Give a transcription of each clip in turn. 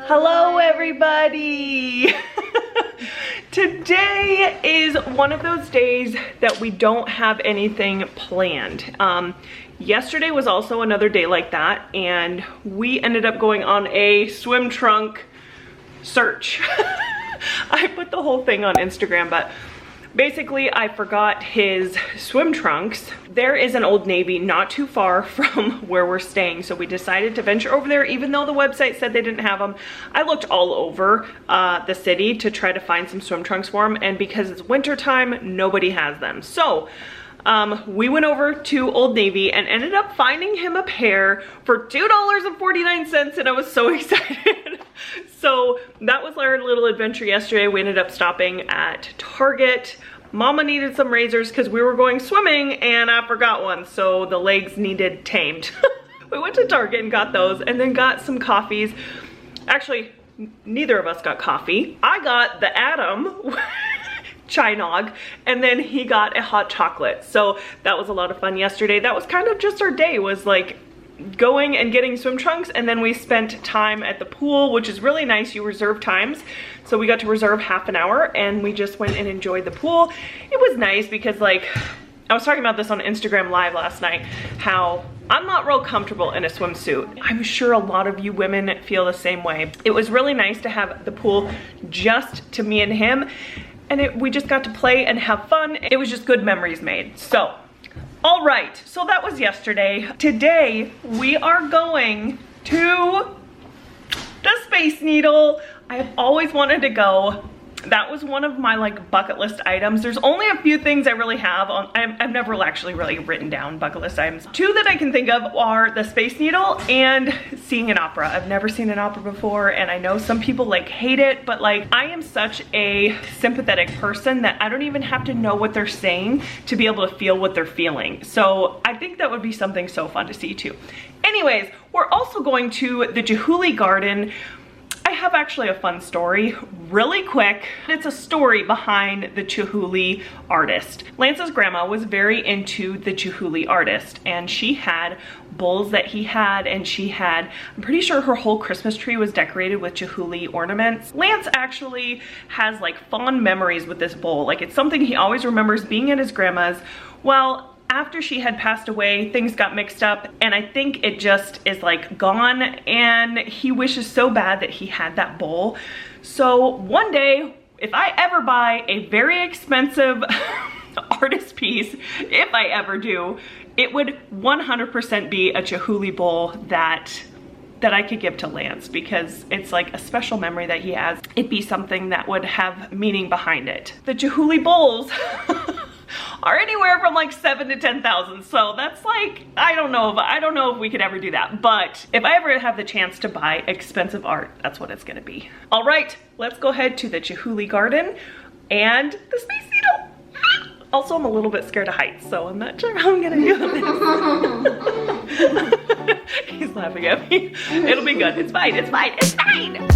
Hello everybody! Today is one of those days that we don't have anything planned. Yesterday was also another day like that, and we ended up going on a swim trunk search. I put the whole thing on Instagram, but basically I forgot his swim trunks. There is an Old Navy not too far from where we're staying, so we decided to venture over there even though the website said they didn't have them. I looked all over the city to try to find some swim trunks for him, and because it's winter time, nobody has them. So we went over to Old Navy and ended up finding him a pair for $2.49, and I was so excited. So that was our little adventure yesterday. We ended up stopping at Target. Mama needed some razors because we were going swimming and I forgot one, so the legs needed tamed. We went to Target and got those, and then got some coffees. Actually, neither of us got coffee. I got the Adam chai nog, and then he got a hot chocolate. So that was a lot of fun yesterday. That was kind of just our day, was like going and getting swim trunks, and then we spent time at the pool, which is really nice. You reserve times, so we got to reserve half an hour and we just went and enjoyed the pool. It was nice because, like, I was talking about this on Instagram Live last night, how I'm not real comfortable in a swimsuit. I'm sure a lot of you women feel the same way. It was really nice to have the pool just to me and him, and we just got to play and have fun. It was just good memories made. So all right, so that was yesterday. Today, we are going to the Space Needle. I have always wanted to go. That was one of my like bucket list items. There's only a few things I really have on. I've never actually really written down bucket list items. Two that I can think of are the Space Needle and seeing an opera. I've never seen an opera before, and I know some people like hate it, but like I am such a sympathetic person that I don't even have to know what they're saying to be able to feel what they're feeling. So I think that would be something so fun to see too. Anyways, we're also going to the Chihuly garden. I have actually a fun story, really quick. It's a story behind the Chihuly artist. Lance's grandma was very into the Chihuly artist, and she had bowls that he had, and she had, I'm pretty sure her whole Christmas tree was decorated with Chihuly ornaments. Lance actually has like fond memories with this bowl. Like, it's something he always remembers being at his grandma's. Well, after she had passed away, things got mixed up, and I think it just is like gone, and he wishes so bad that he had that bowl. So one day, if I ever buy a very expensive artist piece, if I ever do, it would 100% be a Chihuly bowl that I could give to Lance, because it's like a special memory that he has. It'd be something that would have meaning behind it. The Chihuly bowls are anywhere from like 7,000 to 10,000. So that's like, I don't know if we could ever do that. But if I ever have the chance to buy expensive art, that's what it's gonna be. All right, let's go ahead to the Chihuly garden and the Space Needle. Also, I'm a little bit scared of heights, so I'm not sure how I'm gonna do this. He's laughing at me. It'll be good, it's fine, it's fine, it's fine.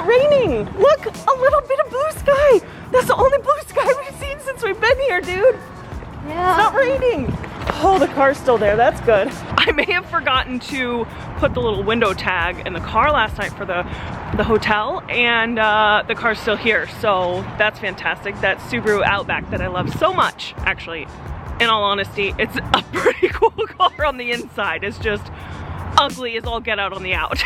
Raining. Look, a little bit of blue sky. That's the only blue sky we've seen since we've been here, dude. Yeah. It's not raining. Oh, the car's still there. That's good. I may have forgotten to put the little window tag in the car last night for the hotel, and the car's still here. So that's fantastic. That Subaru Outback that I love so much. Actually, in all honesty, it's a pretty cool car on the inside. It's just ugly as all get out on the out.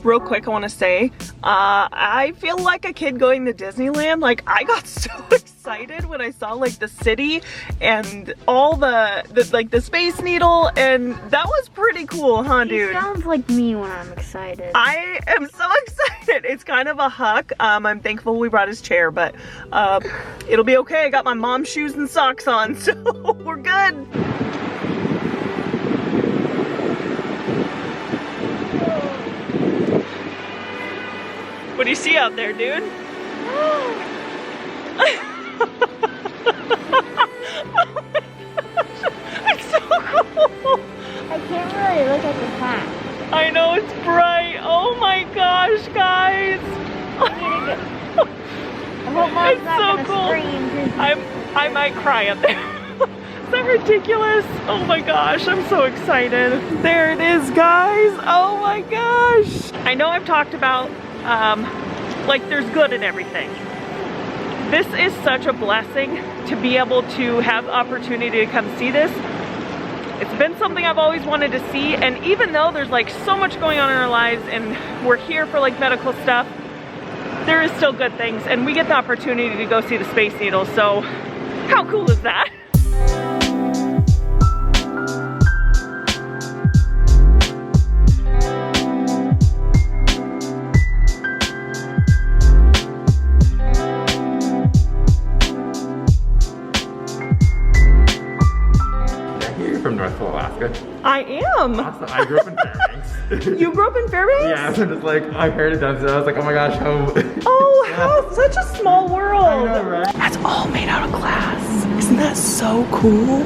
Real quick, I want to say, I feel like a kid going to Disneyland. Like, I got so excited excited when I saw like the city and all the like the Space Needle, and that was pretty cool, huh, dude? He sounds like me when I'm excited. I am so excited. It's kind of a huck. I'm thankful we brought his chair, but it'll be okay. I got my mom's shoes and socks on, so we're good. What do you see out there, dude? Oh my gosh. It's so cool. I can't really look at the hat. I know, it's bright. Oh my gosh, guys. I hope Mom's not so gonna cool. scream. I might cry up there. Is that ridiculous? Oh my gosh, I'm so excited. There it is, guys. Oh my gosh. I know I've talked about like there's good in everything. This is such a blessing to be able to have the opportunity to come see this. It's been something I've always wanted to see, and even though there's like so much going on in our lives and we're here for like medical stuff, there is still good things, and we get the opportunity to go see the Space Needle, so how cool is that? From North Alaska. I am. Awesome. I grew up in Fairbanks. You grew up in Fairbanks? Yeah, so just like I heard it done, so I was like, oh my gosh, how. Oh, how such a small world. I know, right? That's all made out of glass. Isn't that so cool?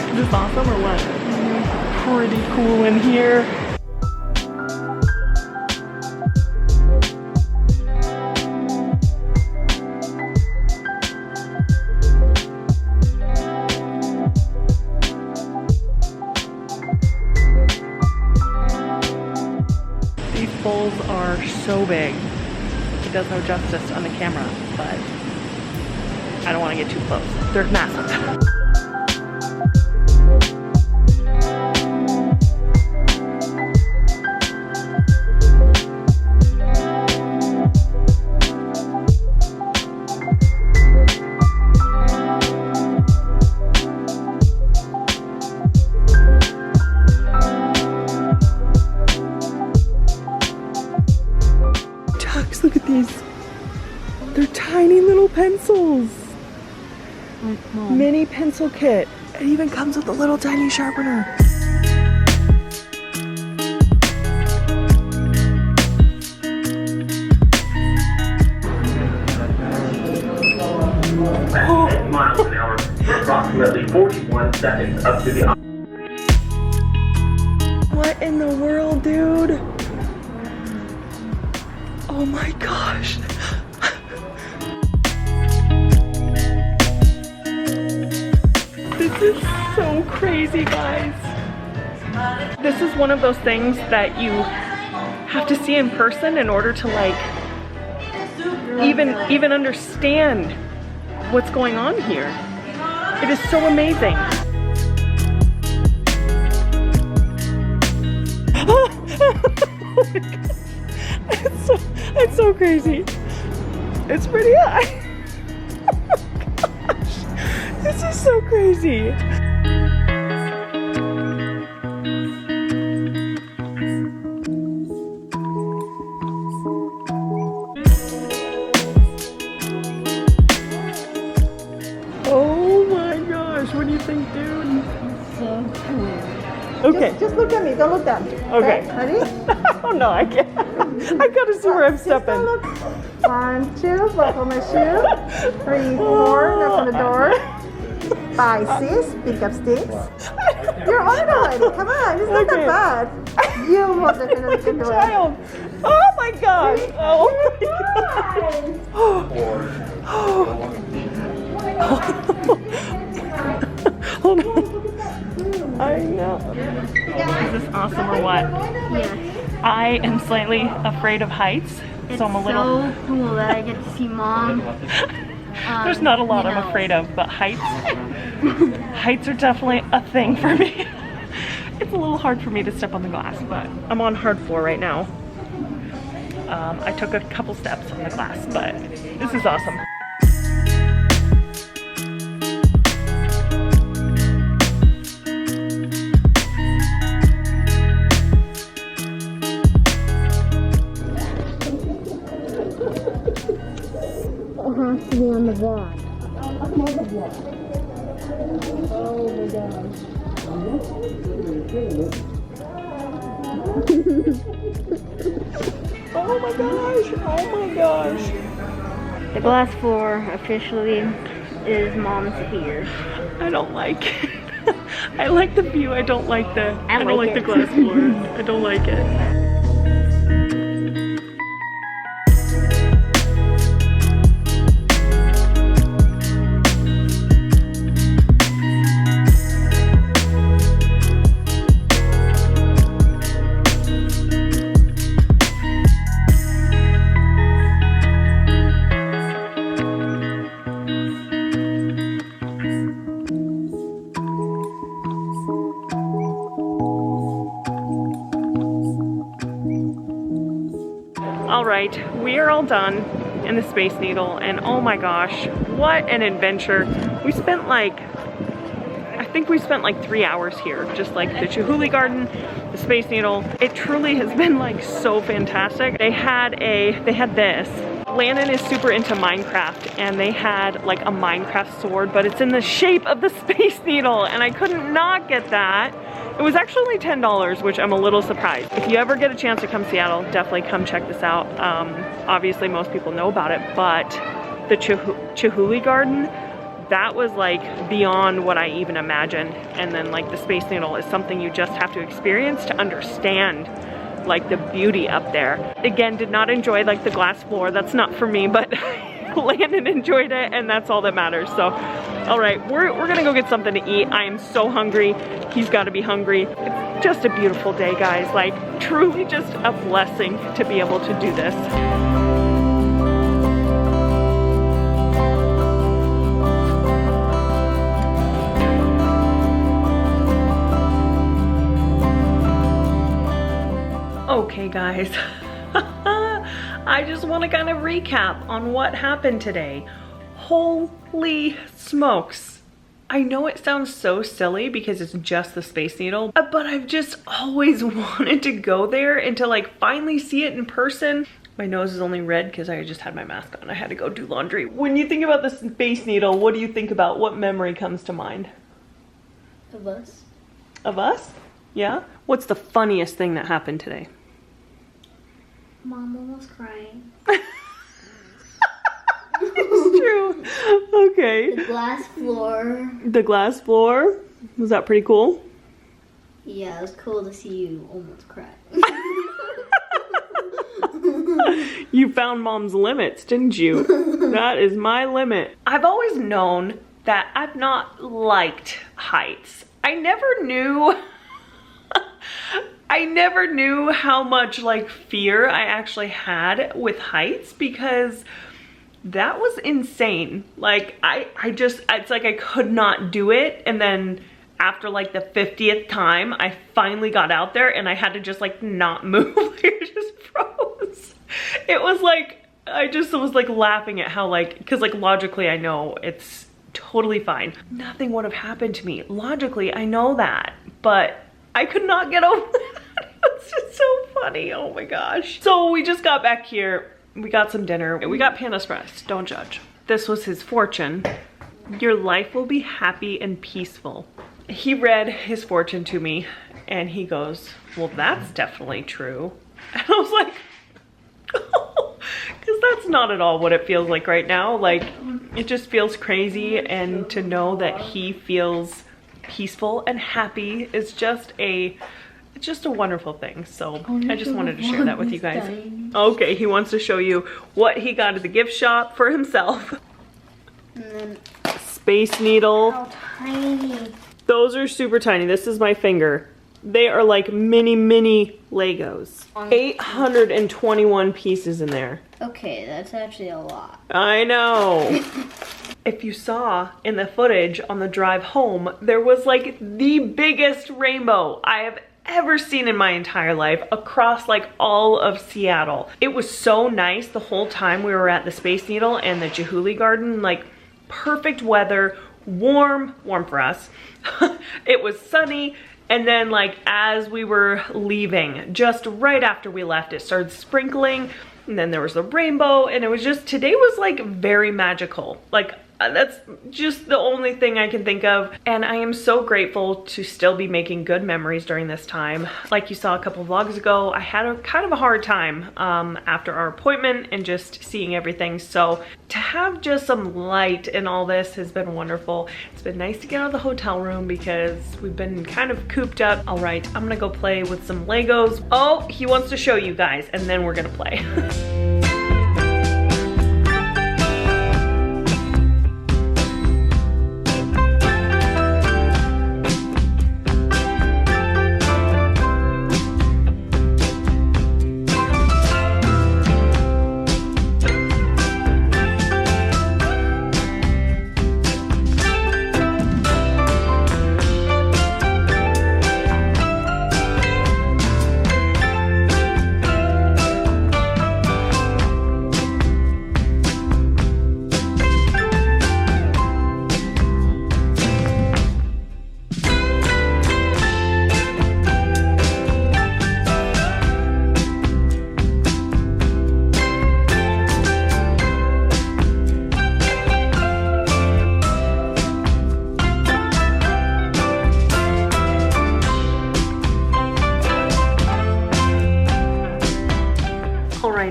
Is this awesome or what? Pretty cool in here. These bowls are so big. It does no justice on the camera, but I don't want to get too close. They're massive. Look at these. They're tiny little pencils. Mini pencil kit. It even comes with a little tiny sharpener. At miles an hour for approximately 41 seconds up to the. What in the world, dude? Oh my gosh. This is so crazy, guys. This is one of those things that you have to see in person in order to like even understand what's going on here. It is so amazing. Oh my God. It's so crazy. It's pretty high. Oh my gosh. This is so crazy. Oh my gosh, what do you think, dude? So cool. Okay. Just look at me, don't look down. Okay. Ready? Oh no, I can't. I gotta see where I'm Just don't stepping. look. 1, 2, buckle my shoe. 3, 4, knock on the door. 5, 6, pick up sticks. You're on it already. Come on, it's not Okay. that bad. You most definitely can do it. Child. Oh my gosh. Oh my gosh. Hold on. I know. Is this awesome or what? Yes. I am slightly afraid of heights, It's so I'm a little... so cool that I get to see Mom. There's not a lot you I'm know. afraid of, but heights, heights are definitely a thing for me. It's a little hard for me to step on the glass, but I'm on hard floor right now. I took a couple steps on the glass, but this is awesome. It has to be on the vlog. Oh my gosh, oh my gosh. The glass floor officially is Mom's fear. I don't like it. I like the view, I don't like the, I don't like like the it. glass floor. I don't like it. Alright, we are all done in the Space Needle, and oh my gosh, what an adventure. We spent like, I think we spent like 3 hours here, just like the Chihuly garden, the Space Needle. It truly has been like so fantastic. They had this. Landon is super into Minecraft, and they had like a Minecraft sword, but it's in the shape of the Space Needle, and I couldn't not get that. It was actually only $10, which I'm a little surprised. If you ever get a chance to come to Seattle, definitely come check this out. Obviously most people know about it, but the Chihuly garden, that was like beyond what I even imagined. And then like the Space Needle is something you just have to experience to understand like the beauty up there. Again, did not enjoy like the glass floor. That's not for me, but Landon enjoyed it, and that's all that matters. So, all right, we're gonna go get something to eat. I am so hungry. He's gotta be hungry. It's just a beautiful day, guys. Like, truly just a blessing to be able to do this. Okay, guys. I just want to kind of recap on what happened today. Holy smokes. I know it sounds so silly because it's just the Space Needle, but I've just always wanted to go there and to like finally see it in person. My nose is only red because I just had my mask on. I had to go do laundry. When you think about the Space Needle, what do you think about? What memory comes to mind? Of us. Of us? Yeah? What's the funniest thing that happened today? Mom almost crying. It's true. Okay. The glass floor. The glass floor. Was that pretty cool? Yeah, it was cool to see you almost cry. You found Mom's limits, didn't you? That is my limit. I've always known that I've not liked heights. I never knew how much like fear I actually had with heights, because that was insane. Like it's like I could not do it, and then after like the 50th time I finally got out there and I had to just like not move. It just froze. It was like I just was like laughing at how like, because like logically I know it's totally fine, nothing would have happened to me. Logically I know that, but I could not get over it. It's just so funny. Oh my gosh. So we just got back here. We got some dinner. We got Panda Express. Don't judge. This was his fortune. Your life will be happy and peaceful. He read his fortune to me and he goes, well, that's definitely true. And I was like, oh, because that's not at all what it feels like right now. Like, it just feels crazy, and to know that he feels peaceful and happy is just a wonderful thing. So I just wanted to share that with you guys. Okay, he wants to show you what he got at the gift shop for himself. And then Space Needle. how tiny. Those are super tiny. This is my finger. They are like mini Legos. 821 pieces in there. Okay, that's actually a lot. I know. If you saw in the footage on the drive home, there was like the biggest rainbow I have ever seen in my entire life across like all of Seattle. It was so nice the whole time we were at the Space Needle and the Chihuly garden, like perfect weather, warm for us. It was sunny. And then like as we were leaving, just right after we left, it started sprinkling, and then there was the rainbow, and it was just, today was like very magical. Like that's just the only thing I can think of. And I am so grateful to still be making good memories during this time. Like you saw a couple vlogs ago, I had a kind of a hard time after our appointment and just seeing everything. So to have just some light in all this has been wonderful. It's been nice to get out of the hotel room because we've been kind of cooped up. All right, I'm gonna go play with some Legos. Oh, he wants to show you guys, and then we're gonna play.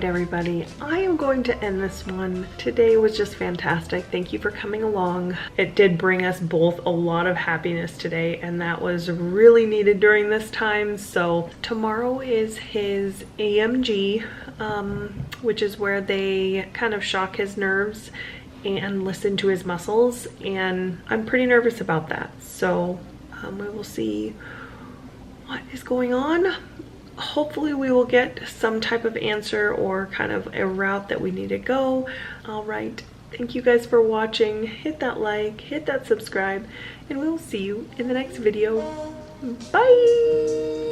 Everybody, I am going to end this one. Today was just fantastic. Thank you for coming along. It did bring us both a lot of happiness today, and that was really needed during this time. So tomorrow is his AMG, which is where they kind of shock his nerves and listen to his muscles, and I'm pretty nervous about that. So we will see what is going on. Hopefully we will get some type of answer or kind of a route that we need to go. All right, thank you guys for watching. Hit that like, hit that subscribe, and we will see you in the next video. Bye.